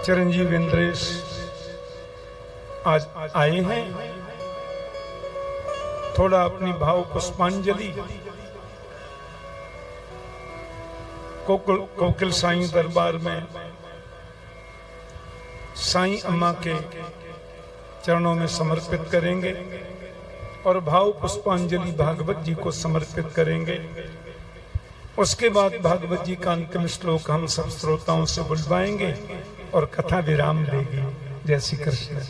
चिरंजीव इंद्रेश आज आए हैं। थोड़ा अपनी भाव पुष्पांजलि कोकिल साईं दरबार में साईं अम्मा के चरणों में समर्पित करेंगे और भाव पुष्पांजलि भागवत जी को समर्पित करेंगे। उसके बाद भागवत जी का अंतिम श्लोक हम सब श्रोताओं से बुलवाएंगे और कथा विराम देगी। जय श्री कृष्ण।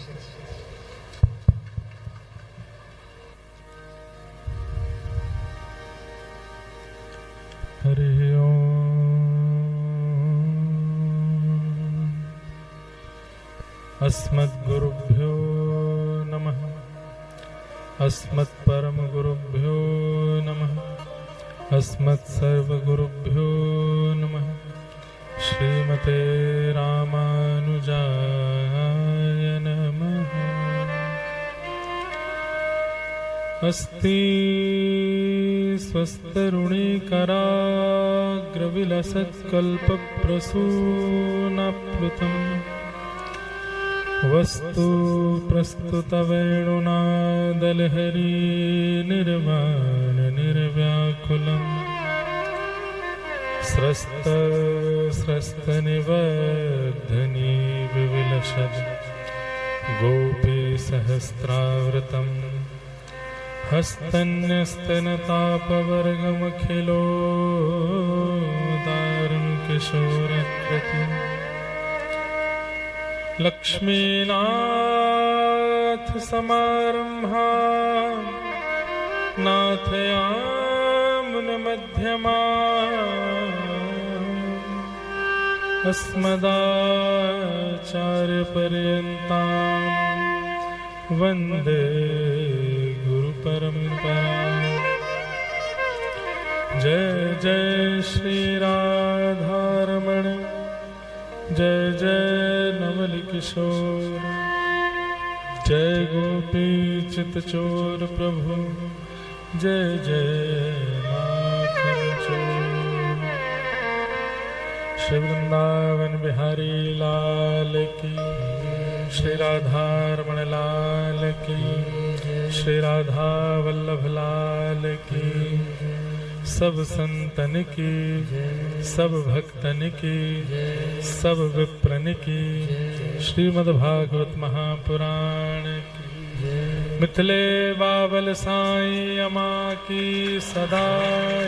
हरि ओम। अस्मद्गुरुभ्यो नमः। अस्मत्परमगुरुभ्यो नमः। अस्मत्सर्वगुरुभ्यो नमः। श्रीमते रामानुजाय नमः। अस्ति स्वस्तरुणिकराग्रविलसत्कल्पप्रसूनाप्लुतम् वस्तु प्रस्तुतवेणुनादलहरी निर्वाण निर्व्याकुलम् स्रस्तनिवर्धनी विविलसद् गोपीसहस्रावृतम् हस्तन्यस्तनतापवर्गमखिलोदारं किशोरकृतिम् लक्ष्मीनाथ समारम्भां नाथयामुनमध्यमाम् अस्मदाचार्यपर्यन्तां वन्दे परंपरा। जय जय श्री राधारमण, जय जय नवल किशोर, जय गोपी चितचोर प्रभु, जय जय माखन चोर। श्री वृंदावन बिहारी लाल की, श्री राधारमण लाल की, श्री राधा वल्लभ लाल की, सब संतन की, सब भक्तन की, सब विप्रन की, श्रीमद् भागवत महापुराण की, मिथिले बाबल साईं अमा की सदा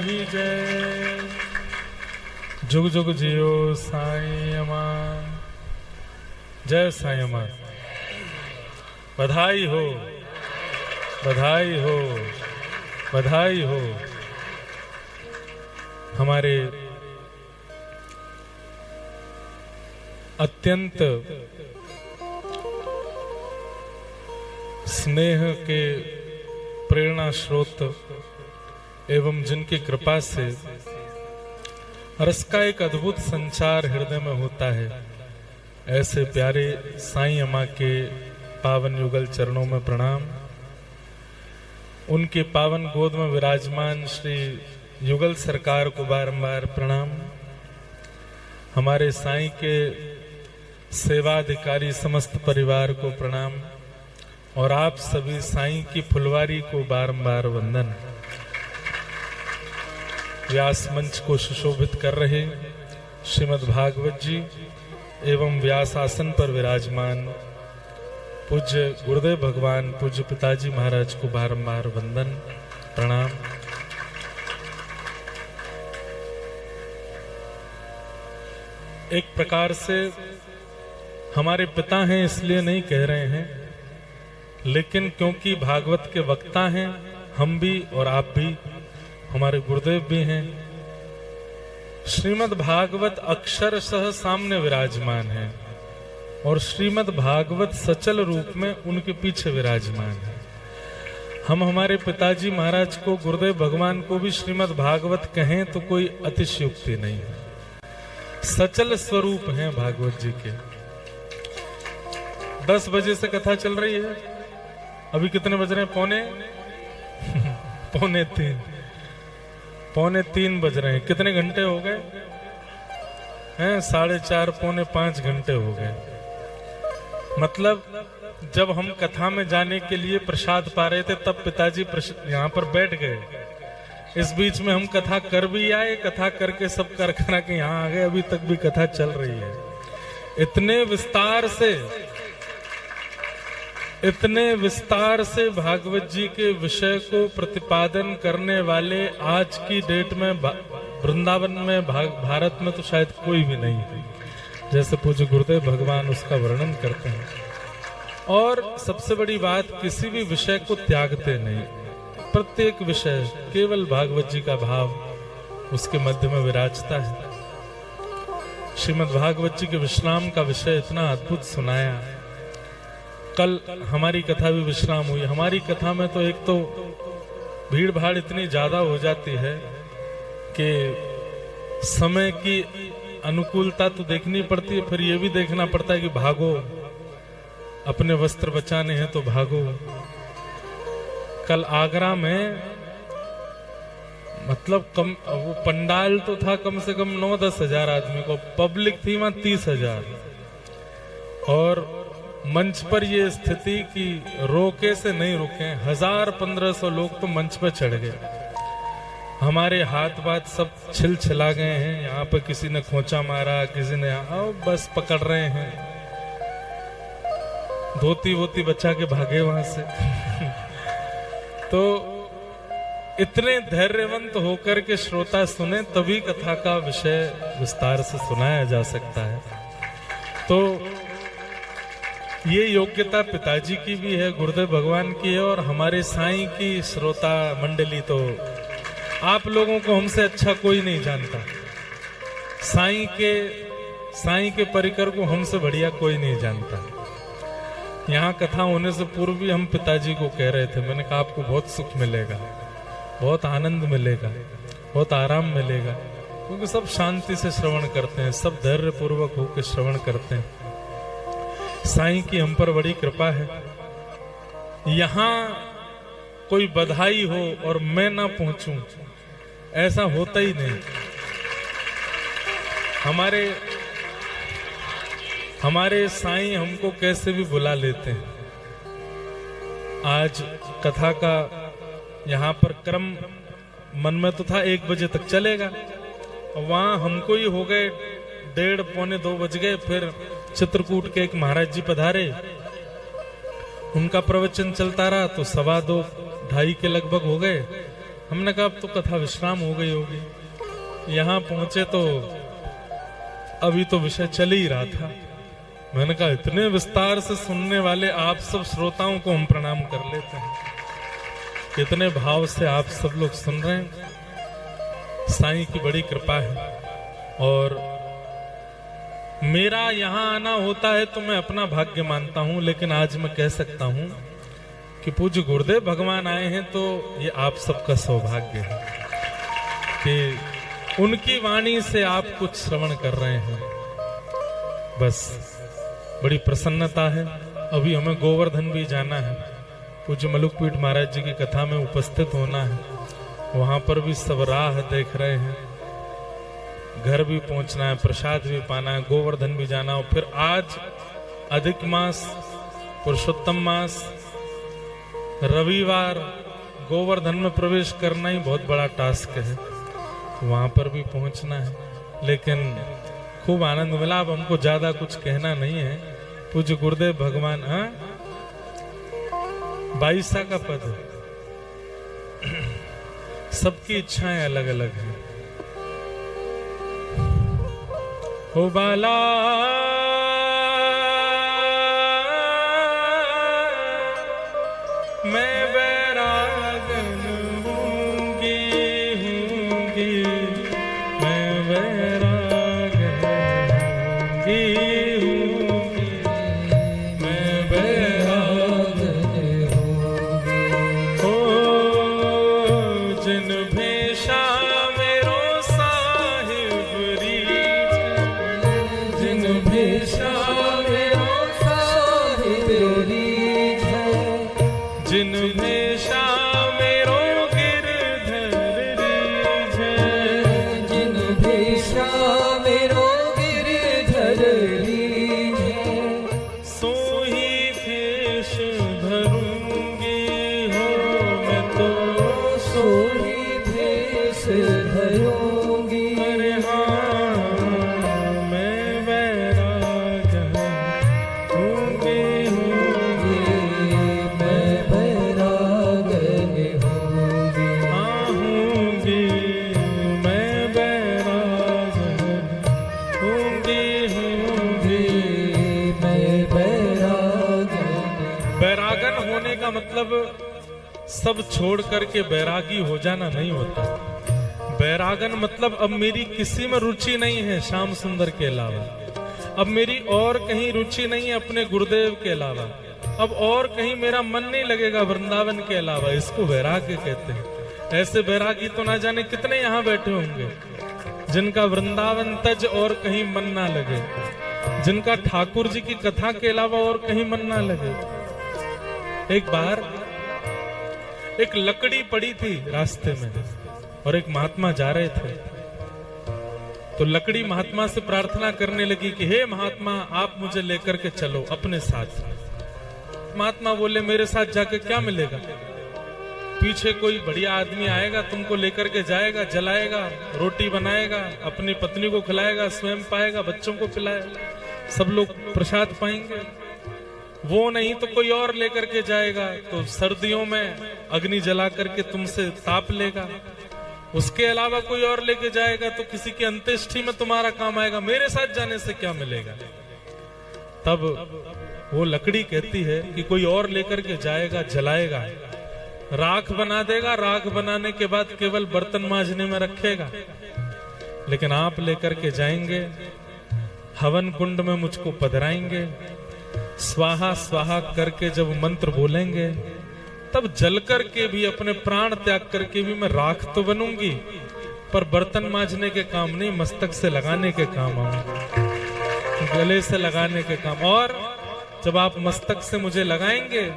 ही जय। जुग जुग जियो साईं अमा। जय साईं अमा। बधाई हो, बधाई हो, बधाई हो। हमारे अत्यंत स्नेह के प्रेरणा स्रोत एवं जिनकी कृपा से रस का एक अद्भुत संचार हृदय में होता है, ऐसे प्यारे साईं अम्मा के पावन युगल चरणों में प्रणाम। उनके पावन गोद में विराजमान श्री युगल सरकार को बारंबार प्रणाम। हमारे साईं के सेवाधिकारी समस्त परिवार को प्रणाम और आप सभी साईं की फुलवारी को बारंबार वंदन। व्यास मंच को सुशोभित कर रहे श्रीमद् भागवत जी एवं व्यास आसन पर विराजमान पूज्य गुरुदेव भगवान पूज्य पिताजी महाराज को बारंबार वंदन प्रणाम। एक प्रकार से हमारे पिता हैं इसलिए नहीं कह रहे हैं, लेकिन क्योंकि भागवत के वक्ता हैं हम भी और आप भी, हमारे गुरुदेव भी हैं। श्रीमद् भागवत अक्षरशः सामने विराजमान है और श्रीमद् भागवत सचल रूप में उनके पीछे विराजमान है। हम हमारे पिताजी महाराज को, गुरुदेव भगवान को भी श्रीमद् भागवत कहें तो कोई अतिशयोक्ति नहीं है। सचल स्वरूप हैं भागवत जी के। 10 बजे से कथा चल रही है, अभी कितने बज रहे हैं? पौने तीन बज रहे हैं। कितने घंटे हो गए? हैं 4:30 पौने 5 घंटे हो गए। मतलब जब हम कथा में जाने के लिए प्रसाद पा रहे थे तब पिताजी यहाँ पर बैठ गए। इस बीच में हम कथा कर भी आए, कथा करके सब कर करा के यहाँ आ गए। अभी तक भी कथा चल रही है। इतने विस्तार से भागवत जी के विषय को प्रतिपादन करने वाले आज की डेट में वृंदावन में भारत में तो शायद कोई भी नहीं है, जैसे पूज्य गुरुदेव भगवान उसका वर्णन करते हैं। और सबसे बड़ी बात, किसी भी विषय को त्यागते नहीं। प्रत्येक विषय केवल भागवत जी का भाव उसके मध्य में विराजता है। श्रीमद् भागवत जी के विश्राम का विषय इतना अद्भुत सुनाया। कल हमारी कथा भी विश्राम हुई। हमारी कथा में तो एक तो भीड़ भाड़ इतनी ज्यादा हो जाती है कि समय की अनुकूलता तो देखनी पड़ती है, फिर ये भी देखना पड़ता है कि भागो, अपने वस्त्र बचाने हैं तो भागो। कल आगरा में मतलब वो पंडाल तो था कम से कम 9-10 हजार आदमी को, पब्लिक थी वहां 30,000। और मंच पर ये स्थिति कि रोके से नहीं रुके, 1000-1500 लोग तो मंच पर चढ़ गए। हमारे हाथ बात सब छिला गए हैं। यहाँ पे किसी ने खोंचा मारा, किसी ने बस पकड़ रहे हैं, धोती वोती बचा के भागे वहां से। तो इतने धैर्यवंत होकर के श्रोता सुने तभी कथा का विषय विस्तार से सुनाया जा सकता है। तो ये योग्यता पिताजी की भी है, गुरुदेव भगवान की है, और हमारे साईं की श्रोता मंडली तो आप लोगों को हमसे अच्छा कोई नहीं जानता। साईं के परिकर को हमसे बढ़िया कोई नहीं जानता। यहाँ कथा होने से पूर्व भी हम पिताजी को कह रहे थे, मैंने कहा आपको बहुत सुख मिलेगा, बहुत आनंद मिलेगा, बहुत आराम मिलेगा, क्योंकि सब शांति से श्रवण करते हैं, सब धैर्य पूर्वक होकर श्रवण करते हैं। साईं की हम पर बड़ी कृपा है। यहाँ कोई बधाई हो और मैं ना पहुंचूं, ऐसा होता ही नहीं। हमारे साईं हमको कैसे भी बुला लेते हैं। आज कथा का यहाँ पर क्रम मन में तो था 1 बजे तक चलेगा, वहां हमको ही हो गए 1:30-2 बज गए। फिर चित्रकूट के एक महाराज जी पधारे, उनका प्रवचन चलता रहा तो 2:15-2:30 के लगभग हो गए। हमने कहा अब तो कथा विश्राम हो गई होगी। यहाँ पहुंचे तो अभी तो विषय चल ही रहा था। मैंने कहा इतने विस्तार से सुनने वाले आप सब श्रोताओं को हम प्रणाम कर लेते हैं, कितने भाव से आप सब लोग सुन रहे हैं। साईं की बड़ी कृपा है। और मेरा यहाँ आना होता है तो मैं अपना भाग्य मानता हूँ, लेकिन आज मैं कह सकता हूँ कि पूज्य गुरुदेव भगवान आए हैं तो ये आप सबका सौभाग्य है कि उनकी वाणी से आप कुछ श्रवण कर रहे हैं। बस बड़ी प्रसन्नता है। अभी हमें गोवर्धन भी जाना है, पूज्य मलुकपीठ महाराज जी की कथा में उपस्थित होना है। वहां पर भी सब राह देख रहे हैं, घर भी पहुंचना है, प्रसाद भी पाना है, गोवर्धन भी जाना हो। फिर आज अधिक मास, पुरुषोत्तम मास, रविवार गोवर्धन में प्रवेश करना ही बहुत बड़ा टास्क है, वहां पर भी पहुंचना है। लेकिन खूब आनंद मिला। अब हमको ज्यादा कुछ कहना नहीं है। पूज्य गुरुदेव भगवान 22 का पद है। सबकी इच्छाएं अलग अलग हैं। हो बाला मैं बैरागन हूँगी, मैं बैरागन हूँगी, मैं बैरागन हूँगी। ओ जिन भेषा मेरो साहिब री, जिन मतलब सब छोड़ करके बैरागी हो जाना नहीं होता। बैरागन मतलब अब मेरी किसी में रुचि नहीं है श्याम सुंदर के अलावा, अब मेरी और कहीं रुचि नहीं है अपने गुरुदेव के अलावा, अब और कहीं मेरा मन नहीं लगेगा वृंदावन के अलावा। इसको वैराग्य कहते हैं। ऐसे वैरागी तो ना जाने कितने यहाँ बैठे होंगे जिनका वृंदावन तज और कहीं मन ना लगे, जिनका ठाकुर जी की कथा के अलावा और कहीं मन ना लगे। एक बार एक लकड़ी पड़ी थी रास्ते में और एक महात्मा जा रहे थे, तो लकड़ी महात्मा से प्रार्थना करने लगी कि हे महात्मा, आप मुझे लेकर के चलो अपने साथ। महात्मा बोले, मेरे साथ जाके क्या मिलेगा? पीछे कोई बढ़िया आदमी आएगा, तुमको लेकर के जाएगा, जलाएगा, रोटी बनाएगा, अपनी पत्नी को खिलाएगा, स्वयं पाएगा, बच्चों को पिलाएगा, सब लोग प्रसाद पाएंगे। वो नहीं तो कोई और लेकर के जाएगा, तो सर्दियों में अग्नि जला करके तुमसे ताप लेगा। उसके अलावा कोई और लेके जाएगा तो किसी की अंत्येष्टि में तुम्हारा काम आएगा। मेरे साथ जाने से क्या मिलेगा? तब वो लकड़ी कहती है कि कोई और लेकर के जाएगा, जलाएगा, राख बना देगा, राख बनाने के बाद केवल बर्तन मांजने में रखेगा, लेकिन आप लेकर के जाएंगे, हवन कुंड में मुझको पधराएंगे, स्वाहा स्वाहा करके जब मंत्र बोलेंगे, तब जल करके भी, अपने प्राण त्याग करके भी मैं राख तो बनूंगी, पर बर्तन मांजने के काम नहीं, मस्तक से लगाने के काम आऊंगी, गले से लगाने के काम। और जब आप मस्तक से मुझे लगाएंगे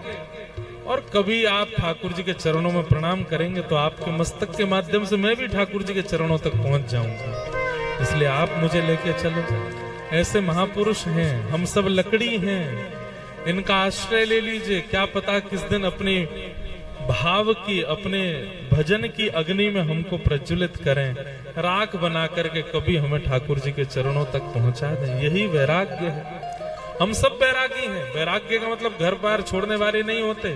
और कभी आप ठाकुर जी के चरणों में प्रणाम करेंगे, तो आपके मस्तक के माध्यम से मैं भी ठाकुर जी के चरणों तक पहुंच जाऊंगा। इसलिए आप मुझे लेके चलो। ऐसे महापुरुष हैं, हम सब लकड़ी हैं, इनका आश्रय ले लीजिए। क्या पता किस दिन अपनी भाव की, अपने भजन की अग्नि में हमको प्रज्वलित करें, राख बना करके कभी हमें ठाकुर जी के चरणों तक पहुंचा दें। यही वैराग्य है। हम सब बैरागी हैं। वैराग्य का मतलब घर बार छोड़ने वाले नहीं होते।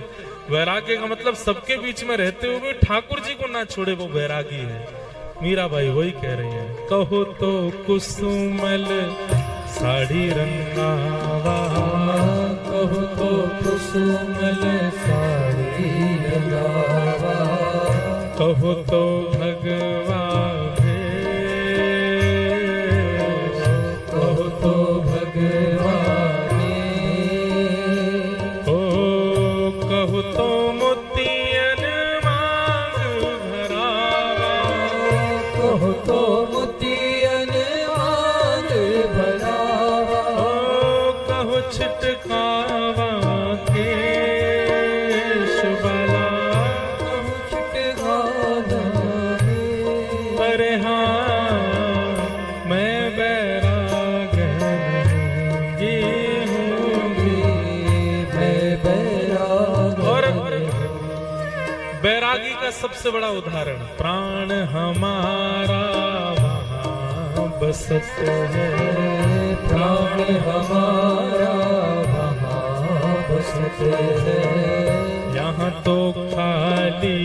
वैराग्य का मतलब सबके बीच में रहते हुए ठाकुर जी को ना छोड़े, वो वैरागी है। मीराबाई वही कह रही है, कहो तो कुसुमल साड़ी रंगावा, कहो तो कुसुमल साड़ी रंगावा, कहो तो भगवा भेष, कहो तो भगवा तो मोतियन मांग भरावा, कहो तो मोतियन मांग भरावा, कहो छिटकावा केश बाला, कहो छिटकावा अरे हाँ मैं बैरागन हूँगी, मैं बैराग। बैरागी का सबसे बड़ा उदाहरण, प्राण हमारा वहाँ बसत है, प्राण हमारा वहाँ बसत है, यहाँ तो खाली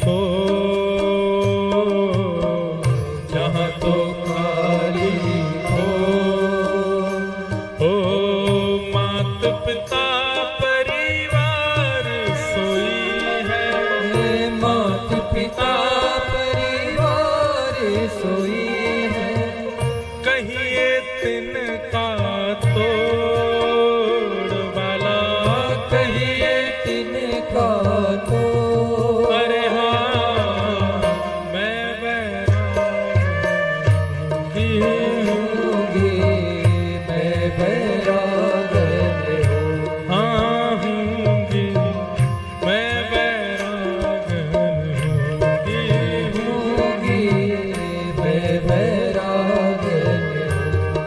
हो, यहाँ तो खाली हो, मात पिता परिवार सोई है, मात पिता परिवार सोई है, कहिए तिनका तोड़ वाला, कहिए तिनका तो, अरे हाँ मैं बैरागी होंगी, मैं बैरागन हूँ, हाँ हूँगी, मैं बैरागन हूँगी, होंगी, मैं बैरागन हूँ।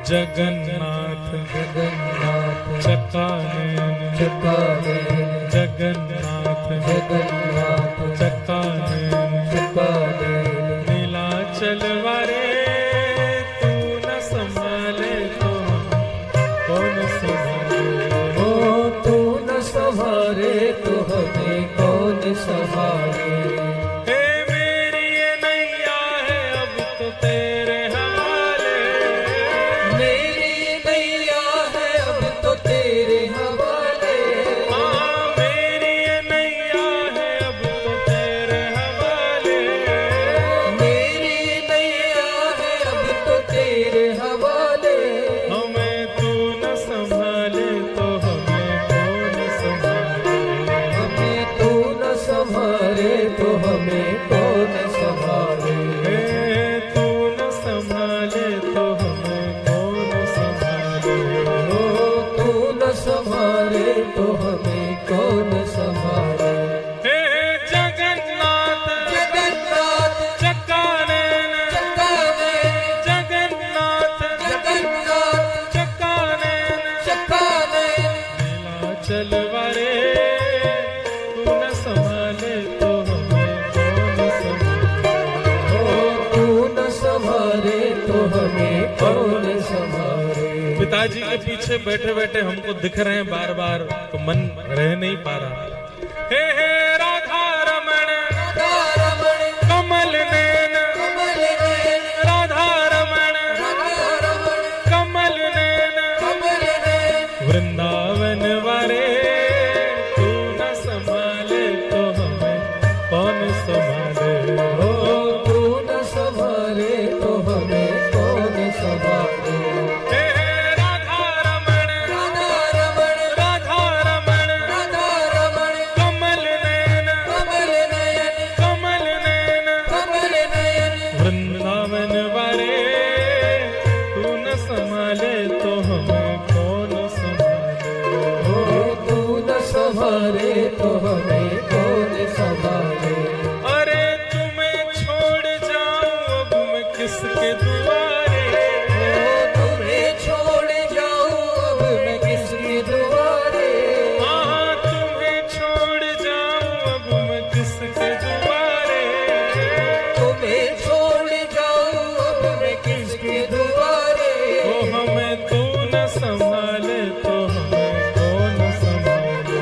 जगन्नाथ जगन्नाथ चकानन, चकानन, जगन्नाथ जगन्नाथ चकानन, चकानन, नीलाचल वारे तू न संभाले तो कौन संभाले, ओ तू न संभाले तो हमें कौन संभाले, हे मेरी ये नैया है अब तो तेरे हवाले, मेरी नैया है अब तो तेरे हवाले, तो हमें कौन संभाले। हे जगन्नाथ जगन्नाथ चक्कानैन जगन्नाथ चक्कानैन नीलाचल वारे तू न संभाले तो हमें कौन संभाले। तू न संभाले तो हमें कौन संभाले। पिताजी के पीछे बैठे बैठे हमको दिख रहे हैं बार बार, तो मन रह नहीं पा रहा। हे राधा रमण कमल नैन राधा रमण कमल नैन वृंदावन वारे तू न संभाले तो हमें कौन संभाले। तू न संभाले तो हमें कौन संभाले। राधा रमण कमल नैन वृंदावन वारे तू न संभाले तो हमें कौन संभाले। तू न संभाले तो हमें कौन संभाले। अरे तुम्हें छोड़ जाऊं अब मैं किसके दुआरे। तुम्हें छोड़ जाऊं अब मैं किसके दुआरे। हाँ तुम्हें छोड़ जाऊं अब मैं किसके दुआरे। तुम्हें छोड़ जाऊं अब मैं किसके दुआरे। ओ हमें तू न संभाले तो हमें कौन संभाले।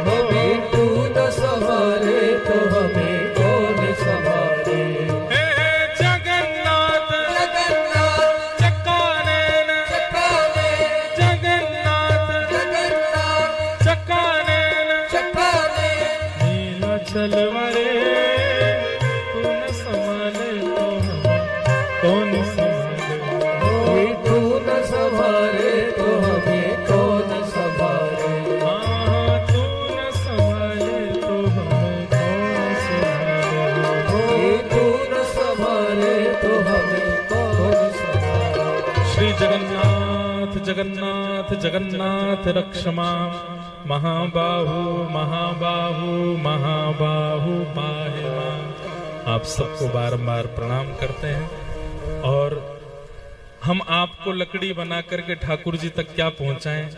हमें तू न संभाले तो हमें कौन संभाले। हे जगन्नाथ चक्कानैन जगन्नाथ चक्कानैन नीलाचल वारे तू न संभाले तो हमें कौन संभाले। तू न संभाले तो हमें कौन संभाले। हाँ तू न संभाले तो हमें कौन संभाले। तू न संभाले तो हमें कौन संभाले। श्री जगन्नाथ जगन्नाथ जगन्नाथ रक्षमा महाबाहु महाबाहु महाबाहु पाहि मां। आप सबको बारंबार प्रणाम करते हैं। और हम आपको लकड़ी बना करके ठाकुर जी तक क्या पहुंचाएं,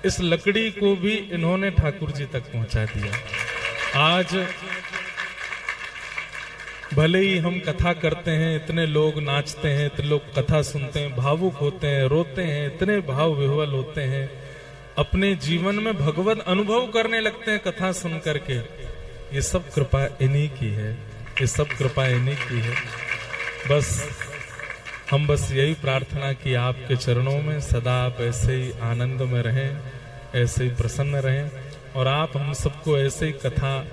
इस लकड़ी को भी इन्होंने ठाकुर जी तक पहुंचा दिया। आज भले ही हम कथा करते हैं, इतने लोग नाचते हैं, इतने लोग कथा सुनते हैं, भावुक होते हैं, रोते हैं, इतने भाव विह्वल होते हैं, अपने जीवन में भगवत अनुभव करने लगते हैं कथा सुन करके। ये सब कृपा इन्हीं की है, ये सब कृपा इन्हीं की है। हम बस यही प्रार्थना कि आपके चरणों में सदा आप ऐसे ही आनंद में रहें, ऐसे ही प्रसन्न रहें, और आप हम सबको ऐसे ही कथा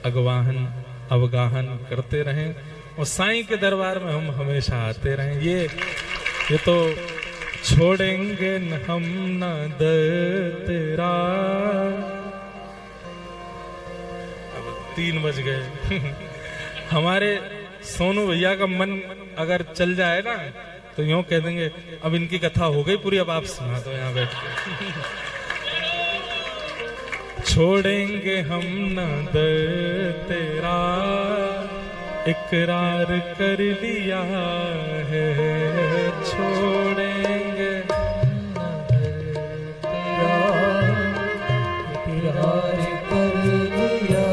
अवगाहन करते रहें, और साईं के दरबार में हम हमेशा आते रहें। ये तो छोड़ेंगे न हम न दर तेरा। अब 3 बज गए। हमारे सोनू भैया का मन अगर चल जाए ना तो यूं कह देंगे अब इनकी कथा हो गई पूरी, अब आप सुना दो यहाँ बैठ के। छोड़ेंगे हम न दर तेरा, इकरार कर लिया है, छोड़ेंगे न तेरा, इकरार कर लिया।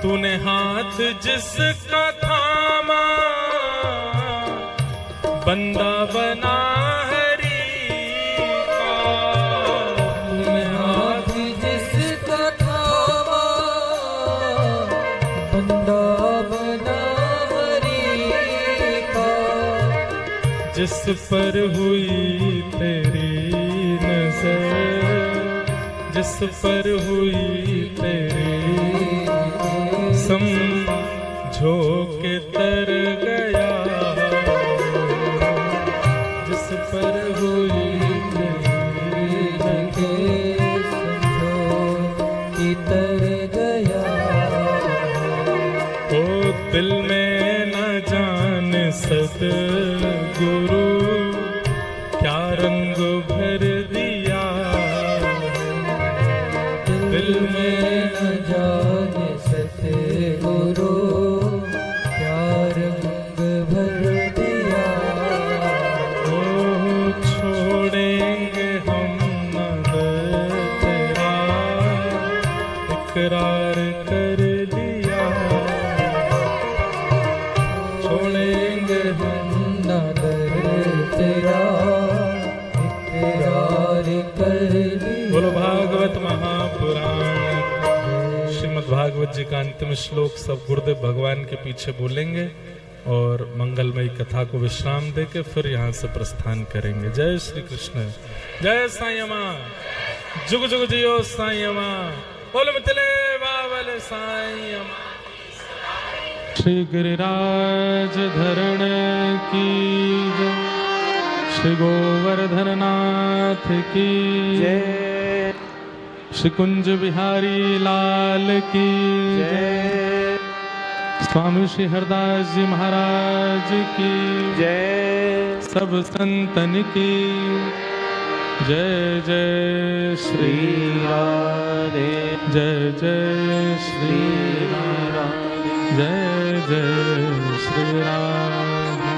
तूने हाथ जिसका थामा, बंदा बना हरि का। तूने हाथ जिसका थामा, बंदा बना हरि का। जिस पर हुई तेरी नजर, जिस पर हुई तेरी समझो के तर गया, जिस पर हुई तेरी समझो कि तर गया। ओ दिल में न जान सतगुरु क्या रंग भर दिया भागवत जी का अंतिम श्लोक सब गुरुदेव भगवान के पीछे बोलेंगे और मंगलमयी कथा को विश्राम देके फिर यहाँ से प्रस्थान करेंगे। जय श्री कृष्ण, जय साईं मां, जुग जुग जियो साईं मां, बोल मितले बाबल साईं मां। श्री गिरिराज धरण की जय, श्री गोवर्धन नाथ की जय, श्री कुंज बिहारी लाल की जय, स्वामी श्री हरदास जी महाराज की जय, सब संतन की जय। जय श्री राधे, जय जय श्री राधे, जय जय श्री राधे।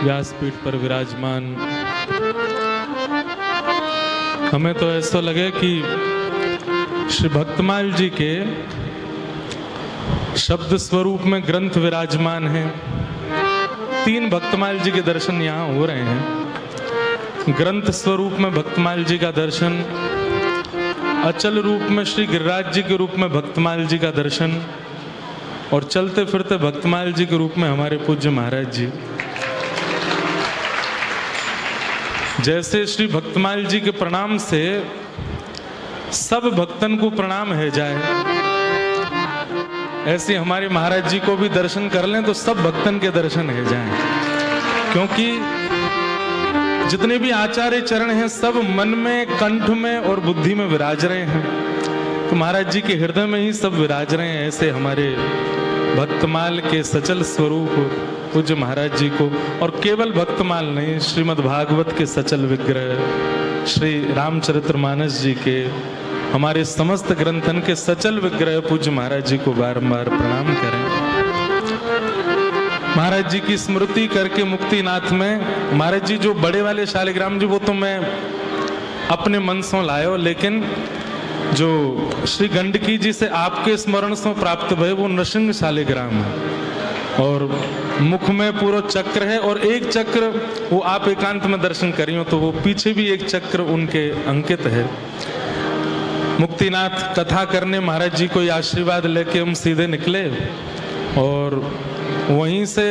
व्यासपीठ पर विराजमान हमें तो ऐसा लगे कि श्री भक्तमाल जी के शब्द स्वरूप में ग्रंथ विराजमान हैं। 3 भक्तमाल जी के दर्शन यहाँ हो रहे हैं। ग्रंथ स्वरूप में भक्तमाल जी का दर्शन, अचल रूप में श्री गिरिराज जी के रूप में भक्तमाल जी का दर्शन, और चलते फिरते भक्तमाल जी के रूप में हमारे पूज्य महाराज जी। जैसे श्री भक्तमाल जी के प्रणाम से सब भक्तन को प्रणाम है जाए, ऐसे हमारे महाराज जी को भी दर्शन कर लें तो सब भक्तन के दर्शन है जाएं। क्योंकि जितने भी आचार्य चरण हैं सब मन में, कंठ में और बुद्धि में विराज रहे हैं। तो महाराज जी के हृदय में ही सब विराज रहे हैं। ऐसे हमारे भक्तमाल के सचल स्वरूप पूज्य महाराज जी को, और केवल भक्तमाल नहीं, श्रीमद् भागवत के सचल विग्रह श्री रामचरितमानस जी के, हमारे समस्त ग्रंथन के सचल विग्रह पूज्य महाराज जी को बारंबार प्रणाम करें। महाराज जी की स्मृति करके मुक्तिनाथ में महाराज जी जो बड़े वाले शालिग्राम जी वो तो मैं अपने मन से लायो, लेकिन जो श्री गंडकी जी से आपके स्मरण से प्राप्त भय वो नृसिंह शालिग्राम है, और मुख में पूरा चक्र है, और एक चक्र वो आप एकांत में दर्शन करियो तो वो पीछे भी एक चक्र उनके अंकित है। मुक्तिनाथ कथा करने महाराज जी को आशीर्वाद लेके हम सीधे निकले, और वहीं से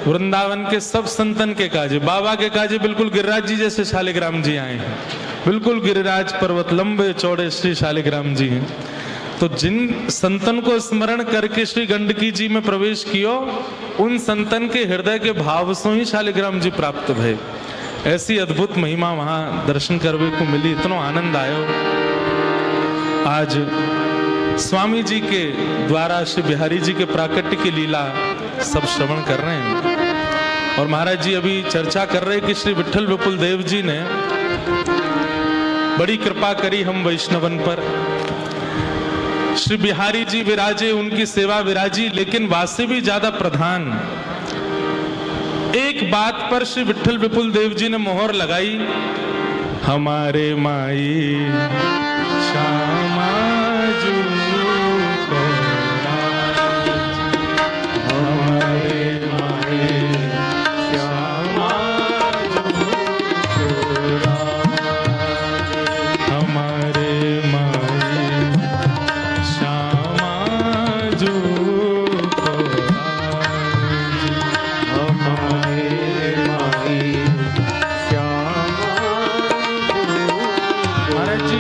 वृंदावन के सब संतन के काजे, बाबा के काजे बिल्कुल गिरिराज जी जैसे शालिग्राम जी आए हैं। बिल्कुल गिरिराज पर्वत लंबे चौड़े श्री शालिग्राम जी हैं। तो जिन संतन को स्मरण करके श्री गंडकी जी में प्रवेश कियो, उन संतन के हृदय के भाव से ही शालिग्राम जी प्राप्त भय। ऐसी अद्भुत महिमा वहां दर्शन करने को मिली, इतना आनंद आयो। आज स्वामी जी के द्वारा श्री बिहारी जी के प्राकट्य की लीला सब श्रवण कर रहे हैं, और महाराज जी अभी चर्चा कर रहे कि श्री विठल विपुल देव जी ने बड़ी कृपा करी हम वैष्णवन पर। श्री बिहारी जी विराजे, उनकी सेवा विराजी, लेकिन वासे भी ज्यादा प्रधान एक बात पर श्री विठल विपुल देव जी ने मोहर लगाई, हमारे माई श्यामा जू को राज, हमारे माई श्यामा जू को राज, हमारे माई श्यामा जू को राज, हमारे माई श्यामा जू। महाराज जी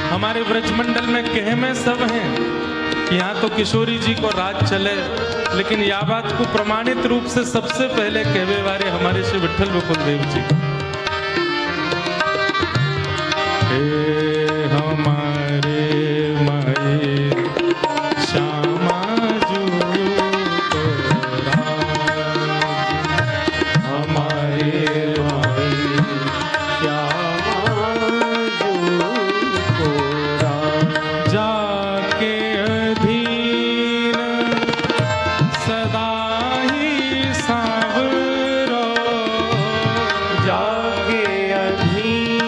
हमारे ब्रजमंडल में कहे में सब हैं कि यहाँ तो किशोरी जी को राज चले, लेकिन यह बात को प्रमाणित रूप से सबसे पहले कहवे वाले हमारे श्री विठल विपुल देव जी। हे हमारे माई श्यामा जू को राज, हमारे माई श्यामा जू को राज, जाके अधीन सदा ही सांवरो, जाके अधीन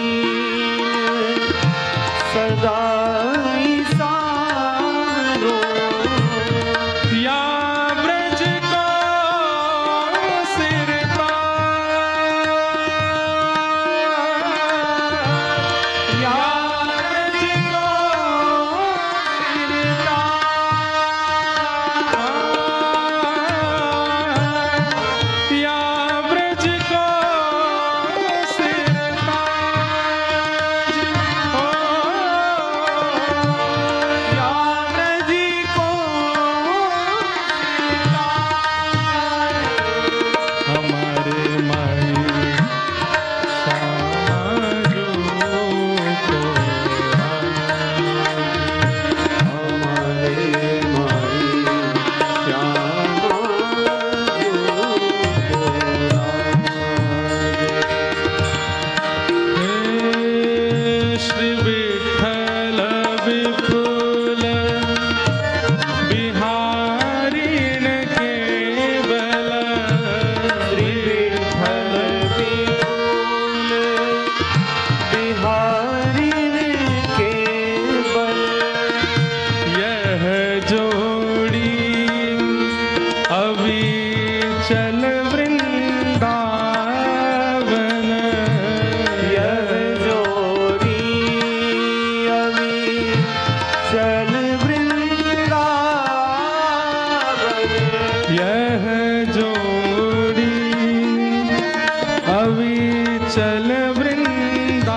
चल वृंदावन,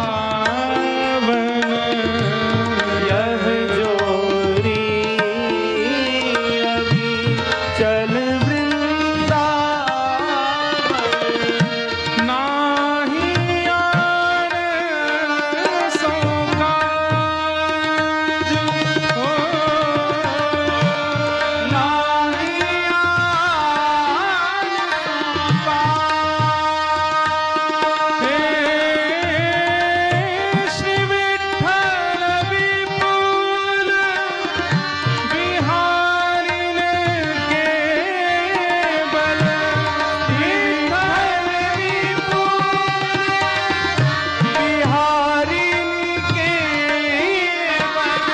यह जोरी अभी चल वृंदावन, नाही आन सो काज हो, नाही आन हे श्री विठ्ठल विपुल बिहारिन केवल, विठ्ठल विपुल बिहारिन केवल,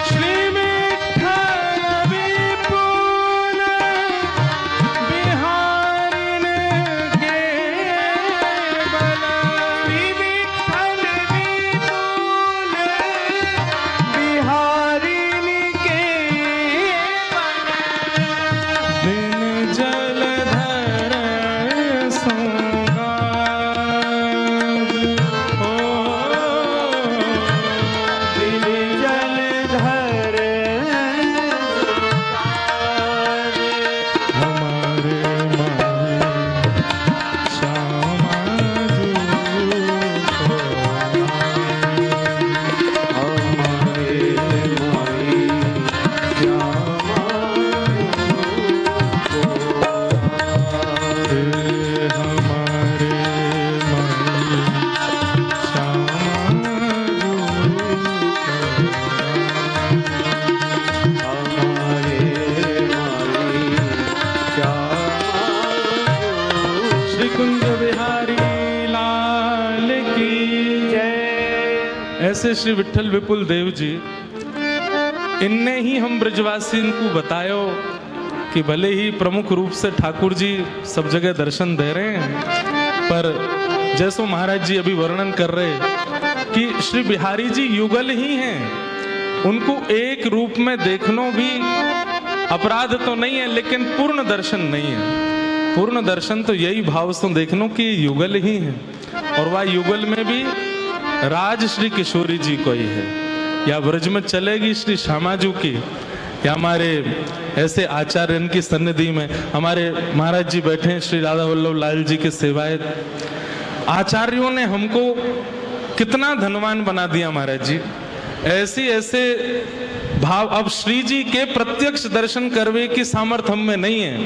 श्री विठ्ठल विपुल बिहारिन केवल, श्री विठ्ठल विपुल बिहारिन केवल, बिन जलधर सोगाज हो, बिन जलधर हमारे माई श्यामा जू को हमारे माई श्यामा हमारे माई श्यामा श्री कुंज बिहारी लाल की जय। ऐसे श्री विठ्ठल विपुल देव जी, इनने ही हम ब्रजवासी को बतायो कि भले ही प्रमुख रूप से ठाकुर जी सब जगह दर्शन दे रहे हैं, पर जैसो महाराज जी अभी वर्णन कर रहे कि श्री बिहारी जी युगल ही हैं, उनको एक रूप में देखनो भी अपराध तो नहीं है, लेकिन पूर्ण दर्शन नहीं है। पूर्ण दर्शन तो यही भाव से देखनो कि युगल ही है, और वह युगल में भी राज श्री किशोरी जी को ही है, या ब्रज में चलेगी श्री श्यामाजू की, या हमारे ऐसे आचार्य इनकी सन्निधि में हमारे महाराज जी बैठे हैं, श्री राधा वल्लभ लाल जी के सेवायत। आचार्यों ने हमको कितना धनवान बना दिया महाराज जी। ऐसे ऐसे भाव, अब श्री जी के प्रत्यक्ष दर्शन करवे की सामर्थ्य हम में नहीं है,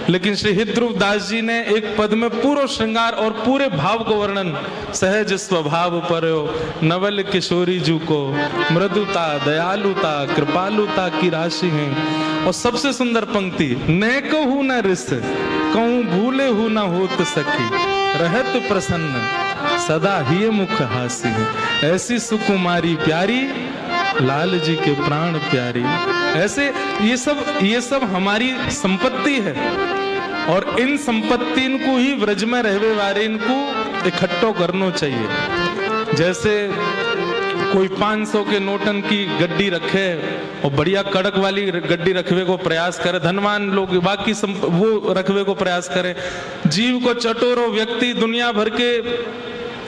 लेकिन श्री हृद्रुव दास जी ने एक पद में पूरा श्रृंगार और पूरे भाव को वर्णन, सहज स्वभाव पर्यो नवल किशोरी जू को, मृदुता दयालुता कृपालुता की राशि है। और सबसे सुंदर पंक्ति, न कहूँ न रिस कहूँ भूले हूँ न होत सखी, रहत प्रसन्न सदा ही मुख हासी है। ऐसी सुकुमारी प्यारी लाल जी के प्राण प्यारी। ऐसे ये सब हमारी संपत्ति है, और इन संपत्ति को ही व्रज में रहने वाले इनको इकट्ठो करना चाहिए। जैसे कोई 500 के नोटन की गड्डी रखे और बढ़िया कड़क वाली गड्डी रखवे को प्रयास करे, धनवान लोग बाकी वो रखवे को प्रयास करे। जीव को चटोरो व्यक्ति दुनिया भर के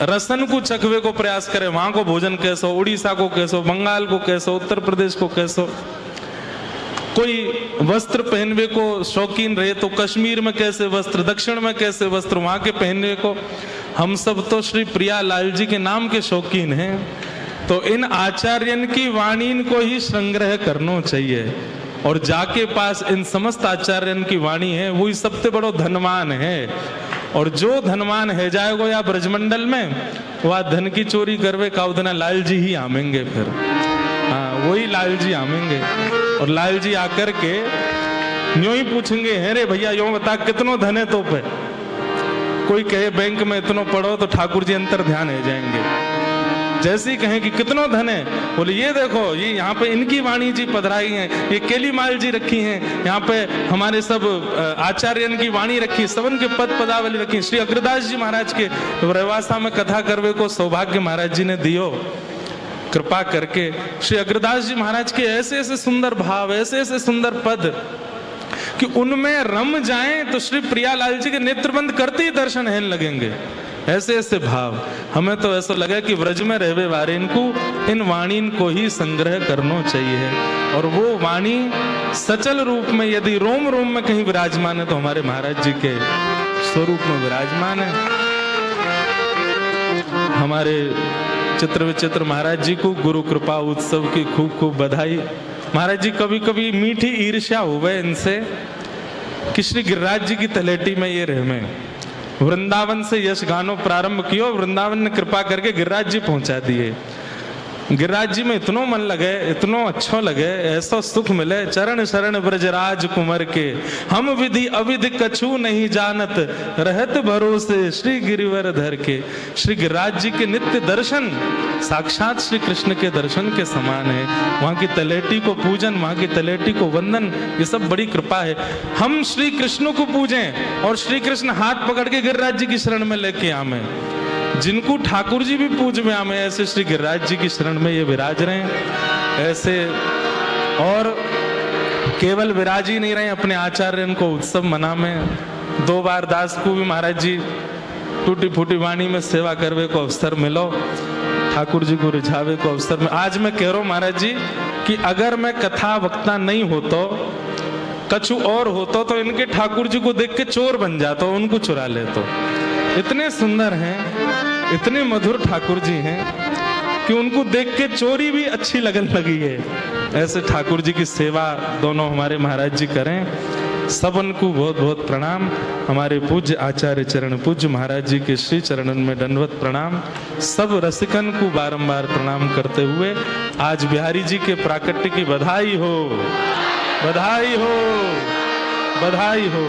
रसन को चखवे को प्रयास करे, वहां को भोजन कैसो, उड़ीसा को कैसो, बंगाल को कैसो, उत्तर प्रदेश को कैसो। कोई वस्त्र पहनवे को शौकीन रहे तो कश्मीर में कैसे वस्त्र, दक्षिण में कैसे वस्त्र, वहां के पहनने को। हम सब तो श्री प्रिया लाल जी के नाम के शौकीन हैं, तो इन आचार्यन की वाणी को ही संग्रह करना चाहिए, और जाके पास इन समस्त आचार्यन की वाणी है, वही सबसे बड़ो धनवान है। और जो धनवान है जाएगो या ब्रजमंडल में, वह धन की चोरी करवे काउदना लाल जी ही आमेंगे फिर। हाँ, वही लाल जी आमेंगे, और लाल जी आकर के यूं ही पूछेंगे, है रे भैया यूं बता कितनो धन है तो पे। कोई कहे बैंक में इतनो पड़ो तो ठाकुर जी अंतर ध्यान है जाएंगे। जैसे ही कहें कि कितनो धन है, बोले ये देखो ये यहाँ पे इनकी वाणी जी पधराई है, ये केलीमाल जी रखी हैं, यहाँ पे हमारे सब आचार्यन की वाणी रखी, सबन के पद पदावली रखी। श्री अग्रदास जी महाराज के रेवासा में कथा करवे को सौभाग्य महाराज जी ने दियो कृपा करके। श्री अग्रदास जी महाराज के ऐसे ऐसे सुंदर भाव, ऐसे ऐसे सुंदर पद कि उनमें रम जाएं तो श्री प्रियालाल जी के नेत्रबंद करते ही दर्शन हेन लगेंगे। ऐसे ऐसे भाव। हमें तो ऐसा लगा कि व्रज में रहवे वारे इनको इन वाणी को ही संग्रह करना चाहिए। और वो वाणी सचल रूप में यदि रोम रोम में कहीं विराजमान है तो हमारे महाराज जी के स्वरूप में विराजमान है। हमारे चित्र विचित्र महाराज जी को गुरु कृपा उत्सव की खूब खूब बधाई। महाराज जी कभी कभी मीठी ईर्ष्या हुए इनसे कि श्री गिरिराज जी की तलेटी में ये रह में वृंदावन से यश गानो प्रारंभ कियो, वृंदावन ने कृपा करके गिरिराज जी पहुंचा दिए। गिरिराज जी में इतनो मन लगे, इतनो अच्छो लगे, ऐसा सुख मिले। चरण शरण ब्रजराज कुंवर के हम विधि अविधि कछु नहीं जानत, रहत भरोसे श्री गिरिवर धर के। श्री गिरिराज जी के नित्य दर्शन साक्षात श्री कृष्ण के दर्शन के समान है। वहां की तलेटी को पूजन, वहां की तलेटी को वंदन, ये सब बड़ी कृपा है। हम श्री कृष्ण को पूजें और श्री कृष्ण हाथ पकड़ के गिरिराज जी की शरण में लेके आवे। जिनको ठाकुर जी भी पूज में आमे, ऐसे श्री गिरिराज जी की शरण में ये विराज रहे हैं। ऐसे और केवल विराज ही नहीं रहे, अपने आचार्य इनको उत्सव मना में 2 बार दास को भी महाराज जी टूटी फूटी वाणी में सेवा करवे को अवसर मिलो, ठाकुर जी को रिझावे को अवसर में। आज मैं कह रहा हूं महाराज जी कि अगर मैं कथा वक्ता नहीं होता, कछु और होता तो इनके ठाकुर जी को देख के चोर बन जाता, उनको चुरा लेता। इतने सुंदर हैं, इतने मधुर ठाकुर जी हैं कि उनको देख के चोरी भी अच्छी लगन लगी है। ऐसे ठाकुर जी की सेवा दोनों हमारे महाराज जी करें। सबन को बहुत बहुत प्रणाम। हमारे पूज्य आचार्य चरण पूज्य महाराज जी के श्री चरणन में दंडवत प्रणाम। सब रसिकन को बारंबार प्रणाम करते हुए आज बिहारी जी के प्राकट्य की बधाई हो, बधाई हो, बधाई हो।